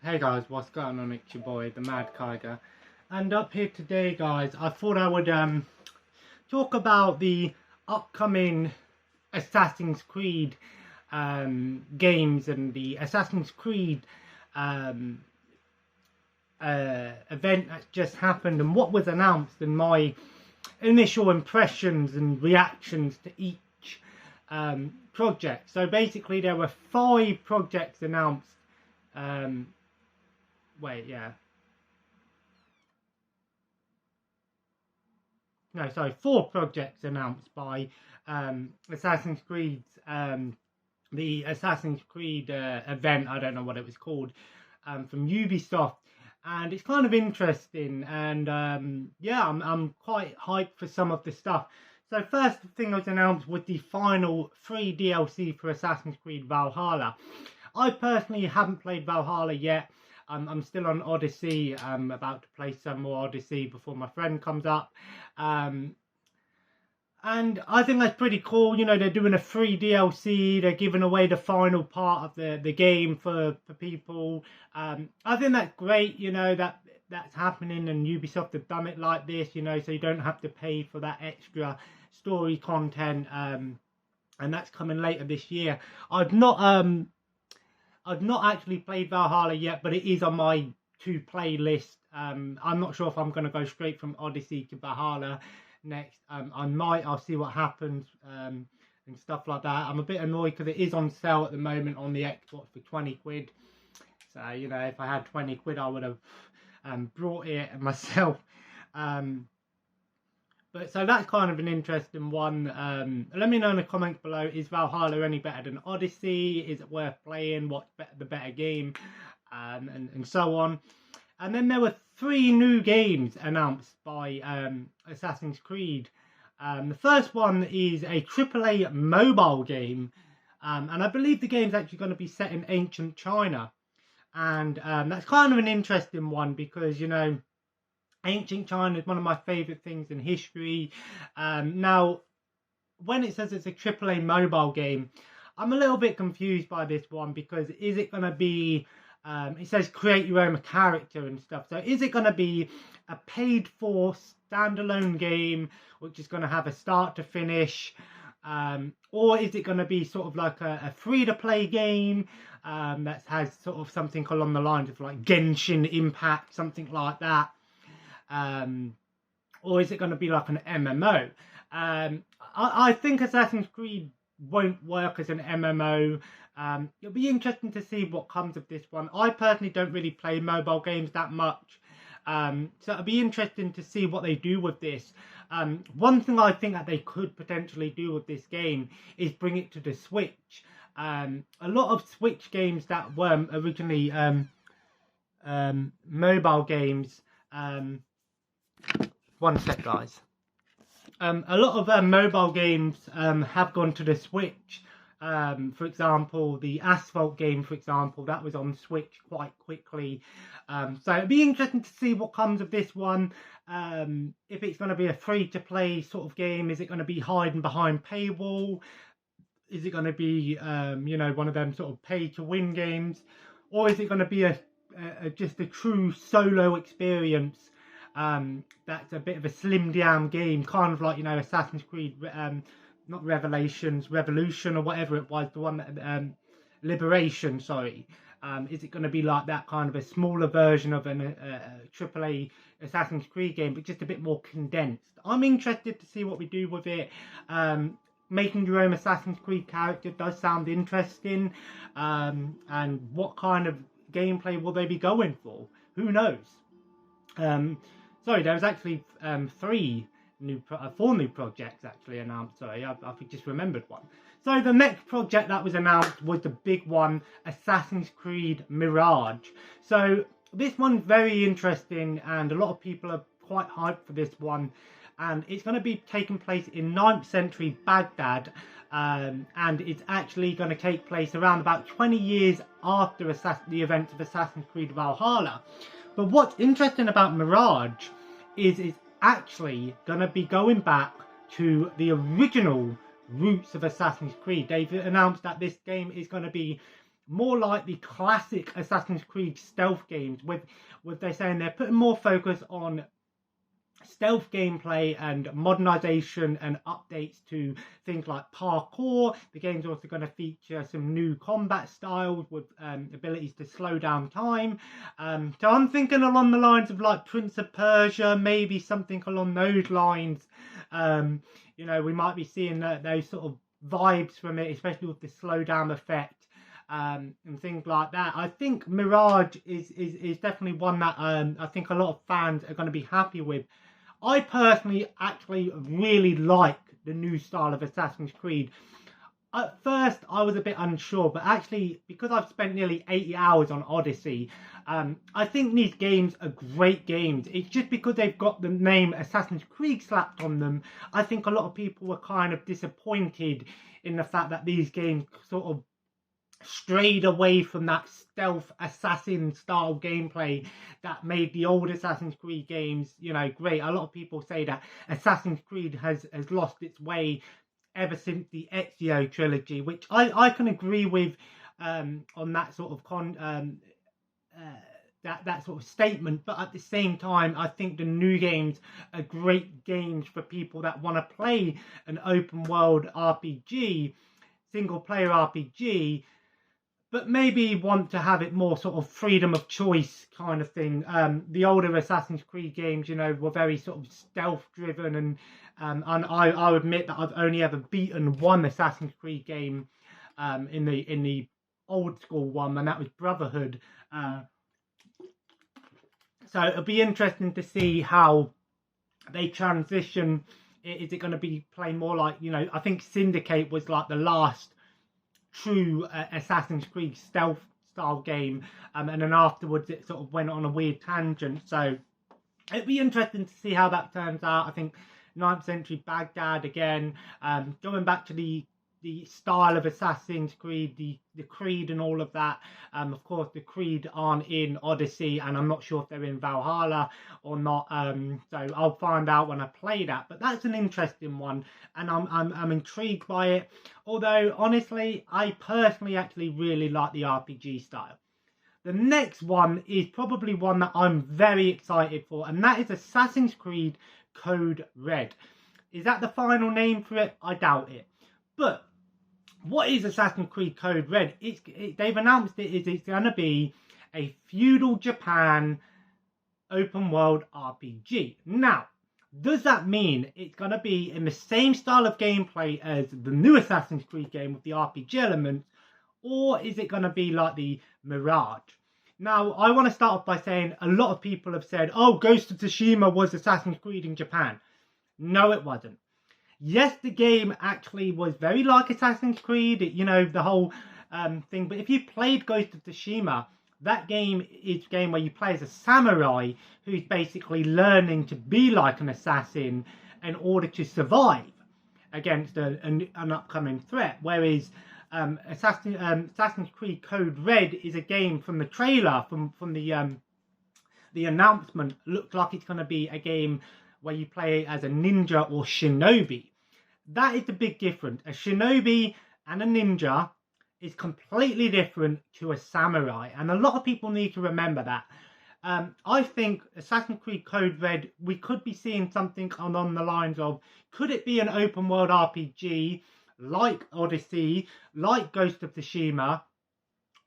Hey guys, what's going on? It's your boy, the Mad Kiger. And up here today, guys, I thought I would talk about the upcoming Assassin's Creed games and the Assassin's Creed event that just happened and what was announced and my initial impressions and reactions to each project. So basically there were 5 projects announced. No, sorry, 4 projects announced by Assassin's Creed's the Assassin's Creed event. I don't know what it was called, from Ubisoft, and it's kind of interesting. And yeah, I'm quite hyped for some of the stuff. So first thing that was announced was the final free DLC for Assassin's Creed Valhalla. I personally haven't played Valhalla yet. I'm still on Odyssey. I'm about to play some more Odyssey before my friend comes up. And I think that's pretty cool. You know, they're doing a free DLC. They're giving away the final part of the game for people. I think that's great, you know, that's happening, and Ubisoft have done it like this, you know, so you don't have to pay for that extra story content. And that's coming later this year. I've not actually played Valhalla yet, but it is on my to-play list. I'm not sure if I'm going to go straight from Odyssey to Valhalla next. I might. I'll see what happens and stuff like that. I'm a bit annoyed because it is on sale at the moment on the Xbox for 20 quid. So, you know, if I had 20 quid, I would have brought it myself. But so that's kind of an interesting one. Let me know in the comments below, is Valhalla any better than Odyssey? Is it worth playing? What's the better game? And so on. And then there were 3 new games announced by Assassin's Creed. The first one is a AAA mobile game. And I believe the game's actually going to be set in ancient China. And that's kind of an interesting one because, you know, ancient China is one of my favourite things in history. Now, when it says it's a AAA mobile game, I'm a little bit confused by this one because is it going to be, it says create your own character and stuff. So is it going to be a paid for standalone game which is going to have a start to finish? Or is it going to be sort of like a free-to-play game that has sort of something along the lines of like Genshin Impact, something like that? Or is it going to be like an MMO? I think Assassin's Creed won't work as an MMO. It'll be interesting to see what comes of this one. I personally don't really play mobile games that much. So it'll be interesting to see what they do with this. One thing I think that they could potentially do with this game is bring it to the Switch. A lot of Switch games that were originally mobile games, one sec guys. A lot of mobile games have gone to the Switch. For example, the Asphalt game, for example, that was on Switch quite quickly. So it'll be interesting to see what comes of this one. If it's going to be a free-to-play sort of game, is it going to be hiding behind paywall? Is it going to be, you know, one of them sort of pay-to-win games? Or is it going to be just a true solo experience? That's a bit of a slimmed down game, kind of like, you know, Assassin's Creed, not Revelations, Revolution or whatever it was, the one that, Liberation, sorry. Is it going to be like that, kind of a smaller version of an AAA Assassin's Creed game, but just a bit more condensed? I'm interested to see what we do with it. Making your own Assassin's Creed character does sound interesting. And what kind of gameplay will they be going for? Who knows? Sorry, there was actually 4 new projects actually announced. Sorry, I just remembered one. So the next project that was announced was the big one, Assassin's Creed Mirage. So this one's very interesting and a lot of people are quite hyped for this one. And it's going to be taking place in 9th century Baghdad. And it's actually going to take place around about 20 years after the events of Assassin's Creed Valhalla. But what's interesting about Mirage is it's actually going to be going back to the original roots of Assassin's Creed. They've announced that this game is going to be more like the classic Assassin's Creed stealth games, with they're saying they're putting more focus on stealth gameplay and modernization and updates to things like parkour. The game's also going to feature some new combat styles with abilities to slow down time. So I'm thinking along the lines of like Prince of Persia, maybe something along those lines. You know, we might be seeing those sort of vibes from it, especially with the slow down effect. And things like that. I think Mirage is definitely one that I think a lot of fans are going to be happy with. I personally actually really like the new style of Assassin's Creed. At first, I was a bit unsure, but actually, because I've spent nearly 80 hours on Odyssey, I think these games are great games. It's just because they've got the name Assassin's Creed slapped on them, I think a lot of people were kind of disappointed in the fact that these games sort of strayed away from that stealth assassin style gameplay that made the old Assassin's Creed games, you know, great. A lot of people say that Assassin's Creed has lost its way ever since the Ezio trilogy, which I can agree with on that sort of that sort of statement. But at the same time, I think the new games are great games for people that want to play an open world RPG, single player RPG, but maybe want to have it more sort of freedom of choice kind of thing. The older Assassin's Creed games, you know, were very sort of stealth driven, and I admit that I've only ever beaten one Assassin's Creed game in the old school one, and that was Brotherhood. So it'll be interesting to see how they transition. Is it going to be playing more like, you know, I think Syndicate was like the last true Assassin's Creed stealth style game, and then afterwards it sort of went on a weird tangent. So it'd be interesting to see how that turns out. I think 9th century Baghdad again, going back to the style of Assassin's Creed, the Creed and all of that. Of course, the Creed aren't in Odyssey, and I'm not sure if they're in Valhalla or not. So I'll find out when I play that. But that's an interesting one, and I'm intrigued by it. Although honestly, I personally actually really like the RPG style. The next one is probably one that I'm very excited for, and that is Assassin's Creed Code Red. Is that the final name for it? I doubt it. But what is Assassin's Creed Code Red? They've announced it's going to be a feudal Japan open world RPG. Now, does that mean it's going to be in the same style of gameplay as the new Assassin's Creed game with the RPG elements, or is it going to be like the Mirage? Now, I want to start off by saying a lot of people have said, oh, Ghost of Tsushima was Assassin's Creed in Japan. No, it wasn't. Yes, the game actually was very like Assassin's Creed, you know, the whole thing. But if you played Ghost of Tsushima, that game is a game where you play as a samurai who's basically learning to be like an assassin in order to survive against an upcoming threat. Whereas Assassin's Creed Code Red is a game from the trailer, from the announcement, looks like it's going to be a game where you play as a ninja or shinobi. That is the big difference. A shinobi and a ninja is completely different to a samurai, and a lot of people need to remember that. I think Assassin's Creed Code Red, we could be seeing something along the lines of, could it be an open world RPG like Odyssey, like Ghost of Tsushima,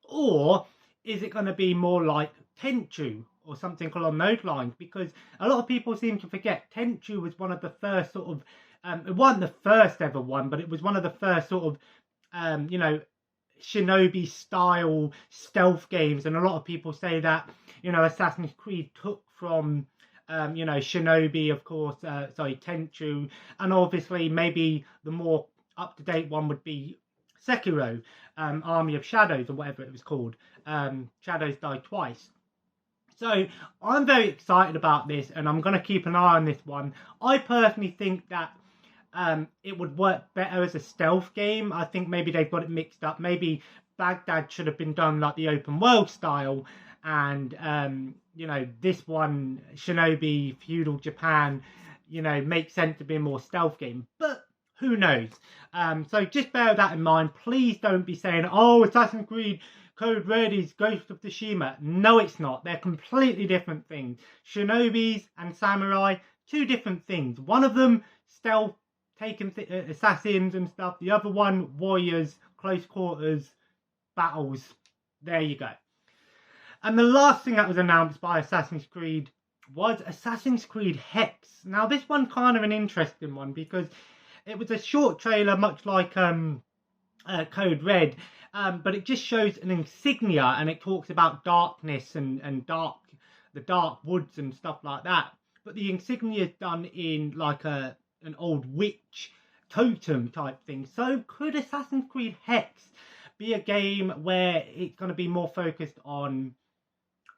or is it going to be more like Tenchu or something along those lines? Because a lot of people seem to forget Tenchu was one of the first sort of, it wasn't the first ever one, but it was one of the first sort of, you know, shinobi style stealth games. And a lot of people say that, you know, Assassin's Creed took from, you know, shinobi, of course, Tenchu, and obviously maybe the more up-to-date one would be Sekiro, Army of Shadows, or whatever it was called. Shadows Die Twice. So I'm very excited about this, and I'm going to keep an eye on this one. I personally think that it would work better as a stealth game. I think maybe they've got it mixed up. Maybe Baghdad should have been done like the open world style, and you know, this one, Shinobi, feudal Japan, you know, makes sense to be a more stealth game. But who knows? So just bear that in mind. Please don't be saying, oh, Assassin's Creed Code Red is Ghost of Tsushima. No, it's not. They're completely different things. Shinobis and samurai, two different things. One of them, stealth, taking assassins and stuff. The other one, warriors, close quarters, battles. There you go. And the last thing that was announced by Assassin's Creed was Assassin's Creed Hex. Now, this one kind of an interesting one because it was a short trailer, much like Code Red, but it just shows an insignia and it talks about darkness and the dark woods and stuff like that. But the insignia is done in like an old witch totem type thing. So could Assassin's Creed Hex be a game where it's going to be more focused on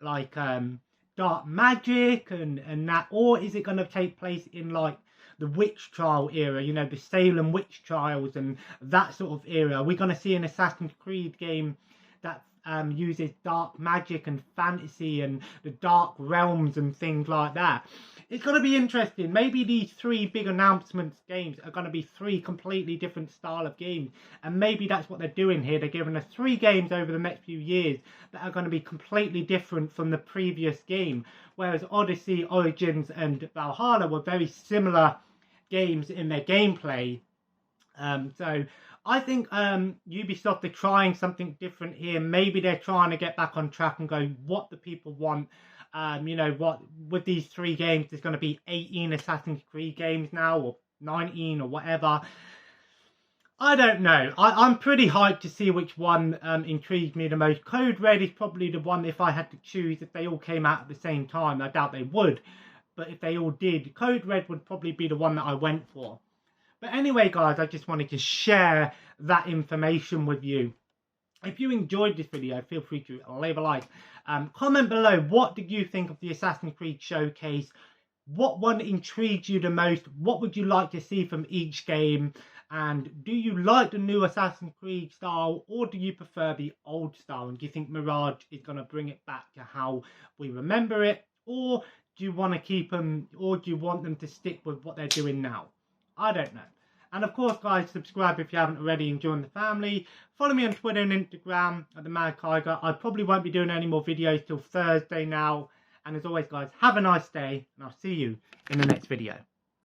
like dark magic and that, or is it going to take place in like the witch trial era, you know, the Salem witch trials and that sort of era? Are we going to see an Assassin's Creed game that uses dark magic and fantasy and the dark realms and things like that? It's going to be interesting. Maybe these three big announcements games are going to be three completely different style of games. And maybe that's what they're doing here. They're giving us 3 games over the next few years that are going to be completely different from the previous game. Whereas Odyssey, Origins and Valhalla were very similar games in their gameplay. So I think Ubisoft are trying something different here. Maybe they're trying to get back on track and go what the people want. You know what, with these 3 games, there's going to be 18 Assassin's Creed games now, or 19 or whatever. I don't know. I'm pretty hyped to see which one intrigued me the most. Code Red is probably the one, if I had to choose, if they all came out at the same time. I doubt they would. But if they all did, Code Red would probably be the one that I went for. But anyway, guys, I just wanted to share that information with you. If you enjoyed this video, feel free to leave a like. Comment below, what did you think of the Assassin's Creed Showcase? What one intrigued you the most? What would you like to see from each game? And do you like the new Assassin's Creed style, or do you prefer the old style? And do you think Mirage is going to bring it back to how we remember it? Or do you want to keep them, or do you want them to stick with what they're doing now? I don't know. And of course, guys, subscribe if you haven't already and join the family. Follow me on Twitter and Instagram at the Mad Tiger. I probably won't be doing any more videos till Thursday now. And as always, guys, have a nice day, and I'll see you in the next video.